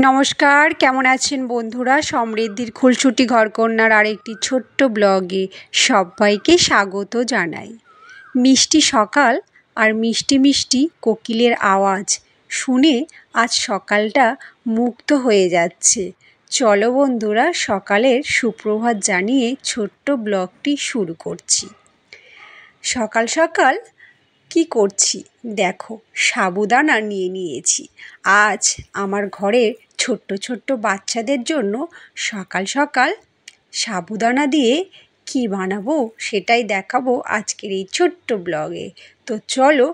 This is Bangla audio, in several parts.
নমস্কার, কেমন আছেন বন্ধুরা? সমৃদ্ধির খুলসুটি ঘরকন্যার আরেকটি ছোট্ট ব্লগে সবাইকে স্বাগত জানাই। মিষ্টি সকাল আর মিষ্টি মিষ্টি কোকিলের আওয়াজ শুনে আজ সকালটা মুগ্ধ হয়ে যাচ্ছে। চলো বন্ধুরা, সকালের সুপ্রভাত জানিয়ে ছোট্ট ব্লগটি শুরু করছি। সকাল সকাল কি করছি দেখো, সাবুদানা নিয়ে নিয়েছি। আজ আমার ঘরের ছোট্ট ছোট্ট বাচ্চাদের জন্য সকাল সকাল সাবুদানা দিয়ে কি বানাবো সেটাই দেখাবো আজকের এই ছোট্ট ব্লগে। তো চলো,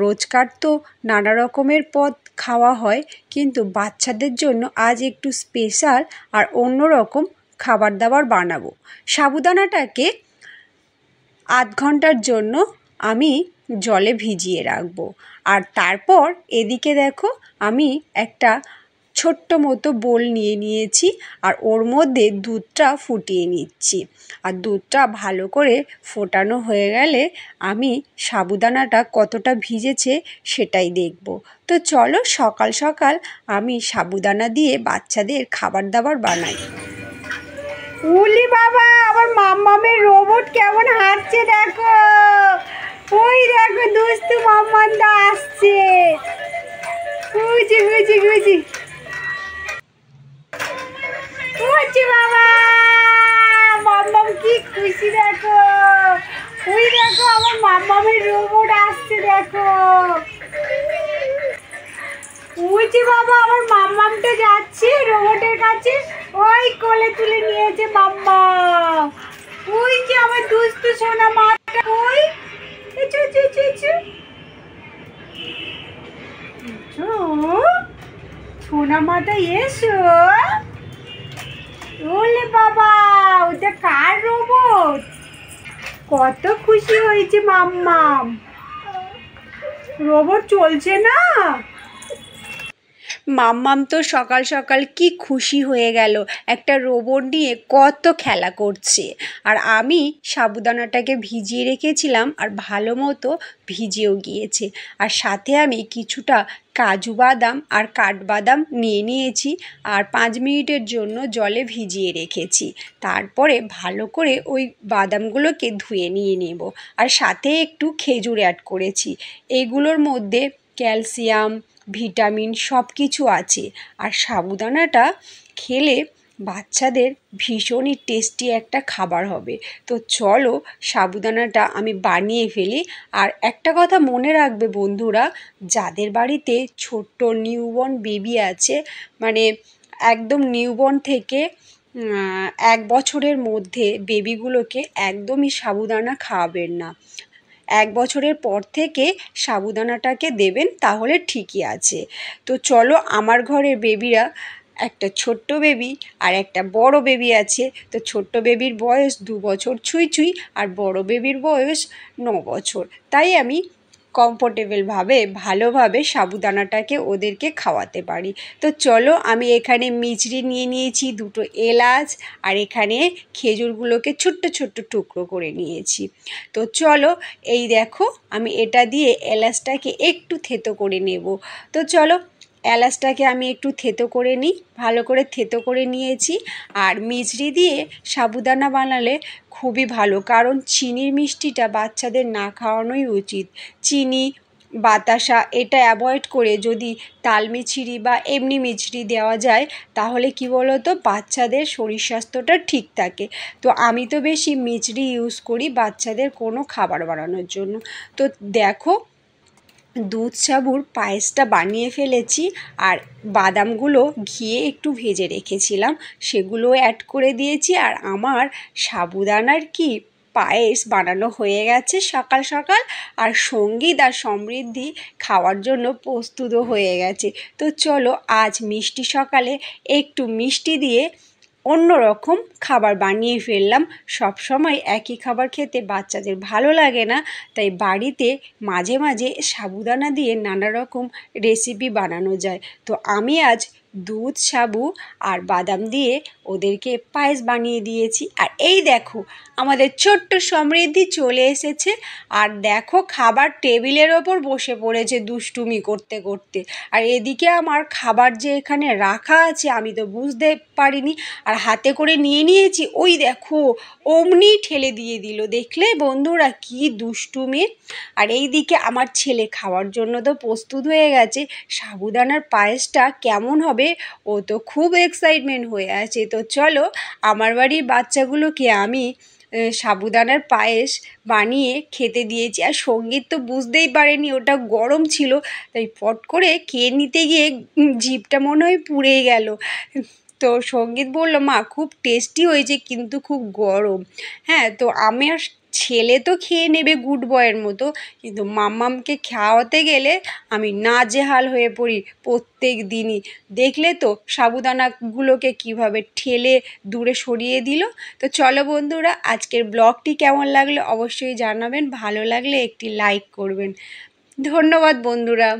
রোজকার তো নানা রকমের পদ খাওয়া হয়, কিন্তু বাচ্চাদের জন্য আজ একটু স্পেশাল আর অন্যরকম খাবার দাবার বানাবো। সাবুদানাটাকে আধ ঘন্টার জন্য আমি জলে ভিজিয়ে রাখবো। আর তারপর এদিকে দেখো, আমি একটা ছোট্ট মতো বোল নিয়ে নিয়েছি আর ওর মধ্যে দুধটা ফুটিয়ে নিচ্ছি। আর দুধটা ভালো করে ফোটানো হয়ে গেলে আমি সাবুদানাটা কতটা ভিজেছে সেটাই দেখব। তো চলো, সকাল সকাল আমি সাবুদানা দিয়ে বাচ্চাদের খাবার দাবার বানাই। উলি বাবা, আমার মাম্মামের রোবট কেমন হাঁটছে দেখো। ওই দেখো, দুষ্টু মাম্মানটা আসছে। গুজি গুজি গুজি গুজি বাবা, মাম্মাম কি খুশি দেখো। ওই দেখো, আমার মাম্মামের রোবট আসছে দেখো। বুঝি বাবা, আমার মাম্মামটা যাচ্ছে রোবটের কাছে। ওই কোলে তুলে নিয়েছে মাম্মা। ওই যে আমার দুষ্টু সোনা মাটা, ওই সোনা মাটা এসো। ওলে বাবা, ওটা কার রোবট? কত খুশি হয়েছে মাম্মাম। রোবট চলছে না। মাম্মাম তো সকাল সকাল কি খুশি হয়ে গেল, একটা রোবট নিয়ে কত খেলা করছে। আর আমি সাবুদানাটাকে ভিজিয়ে রেখেছিলাম আর ভালো মতো ভিজেও গিয়েছে। আর সাথে আমি কিছুটা কাজু বাদাম আর কাঠবাদাম নিয়ে নিয়েছি আর 5 মিনিটের জন্য জলে ভিজিয়ে রেখেছি। তারপরে ভালো করে ওই বাদামগুলোকে ধুয়ে নিয়ে নেব। আর সাথে একটু খেজুর অ্যাড করেছি। এইগুলোর মধ্যে ক্যালসিয়াম, ভিটামিন সব কিছু আছে। আর সাবুদানাটা খেলে বাচ্চাদের ভীষণই টেস্টি একটা খাবার হবে। তো চলো, সাবুদানাটা আমি বানিয়ে ফেলি। আর একটা কথা মনে রাখবে বন্ধুরা, যাদের বাড়িতে ছোট্ট নিউবর্ন বেবি আছে, মানে একদম নিউবর্ন থেকে 1 বছরের মধ্যে বেবিগুলোকে একদমই সাবুদানা খাওয়াবেন না। 1 বছরের পর থেকে সাবুদানাটাকে দেবেন, তাহলে ঠিকই আছে। তো চলো, আমার ঘরের বেবিরা, একটা ছোট্ট বেবি আর একটা বড় বেবি আছে। তো ছোট্ট বেবির বয়স 2 বছর ছুঁই ছুঁই আর বড় বেবির বয়স 9 বছর। তাই আমি কমফোর্টেবলভাবে ভালোভাবে সাবুদানাটাকে ওদেরকে খাওয়াতে পারি। তো চলো, আমি এখানে মিছরি নিয়ে নিয়েছি, 2টো এলাচ, আর এখানে খেজুরগুলোকে ছোট্ট ছোট্ট টুকরো করে নিয়েছি। তো চলো, এই দেখো, আমি এটা দিয়ে এলাচটাকে একটু থেতো করে নেব। তো চলো, এলাচটাকে আমি একটু থেতো করে নিই। ভালো করে থেতো করে নিয়েছি। আর মিছরি দিয়ে সাবুদানা বানালে খুবই ভালো, কারণ চিনির মিষ্টিটা বাচ্চাদের না খাওয়ানোই উচিত। চিনি, বাতাসা এটা অ্যাভয়েড করে যদি তাল মিছরি বা এমনি মিছরি দেওয়া যায়, তাহলে কি বলো তো, বাচ্চাদের শরীর স্বাস্থ্যটা ঠিক থাকে। তো আমি তো বেশি মিছরি ইউজ করি বাচ্চাদের কোনো খাবার বানানোর জন্য। তো দেখো, দুধ সাবুর পায়েসটা বানিয়ে ফেলেছি। আর বাদামগুলো ঘিয়ে একটু ভেজে রেখেছিলাম, সেগুলো অ্যাড করে দিয়েছি। আর আমার সাবুদানার কি পায়েস বানানো হয়ে গেছে সকাল সকাল। আর সঙ্গীত আর সমৃদ্ধি খাওয়ার জন্য প্রস্তুতও হয়ে গেছে। তো চলো, আজ মিষ্টি সকালে একটু মিষ্টি দিয়ে অন্য রকম খাবার বানিয়ে ফেললাম। সব সময় একই খাবার খেতে বাচ্চাদের ভালো লাগে না, তাই বাড়িতে মাঝে মাঝে সাবুদানা দিয়ে নানা রকম রেসিপি বানানো যায়। তো আমি আজ দুধ, সাবু আর বাদাম দিয়ে ওদেরকে পায়েস বানিয়ে দিয়েছি। আর এই দেখো আমাদের ছোট্ট সমৃদ্ধি চলে এসেছে, আর দেখো খাবার টেবিলের ওপর বসে পড়েছে দুষ্টুমি করতে করতে। আর এদিকে আমার খাবার যে এখানে রাখা আছে আমি তো বুঝতে পারিনি, আর হাতে করে নিয়ে নিয়েছি, ওই দেখো অমনি ঠেলে দিয়ে দিল। দেখলে বন্ধুরা কি দুষ্টুমি। আর এই দিকে আমার ছেলে খাওয়ার জন্য তো প্রস্তুত হয়ে গেছে। সাবুদানার পায়েসটা কেমন হবে ও তো খুব এক্সাইটমেন্ট হয়ে আছে। তো চলো আমার বাড়ির বাচ্চাগুলোকে আমি সাবুদানার পায়েস বানিয়ে খেতে দিয়েছি। আর সঙ্গীত তো বুঝতেই পারেনি ওটা গরম ছিল, তাই পট করে খেয়ে নিতে গিয়ে জিভটা মনে হয় পুড়েই গেল। তো সঙ্গীত বলল, মা খুব টেস্টি হয়েছে কিন্তু খুব গরম। হ্যাঁ, তো আমি আর ছেলে তো খেয়ে নেবে গুড বয়ের মতো, কিন্তু মাম্মামকে খাওয়াতে গেলে আমি নাজেহাল হয়ে পড়ি প্রত্যেক দিনই। দেখলে তো সাবুদানাগুলোকে কিভাবে ঠেলে দূরে সরিয়ে দিল। তো চলো বন্ধুরা, আজকের ব্লগটি কেমন লাগলো অবশ্যই জানাবেন, ভালো লাগলে একটি লাইক করবেন। ধন্যবাদ বন্ধুরা।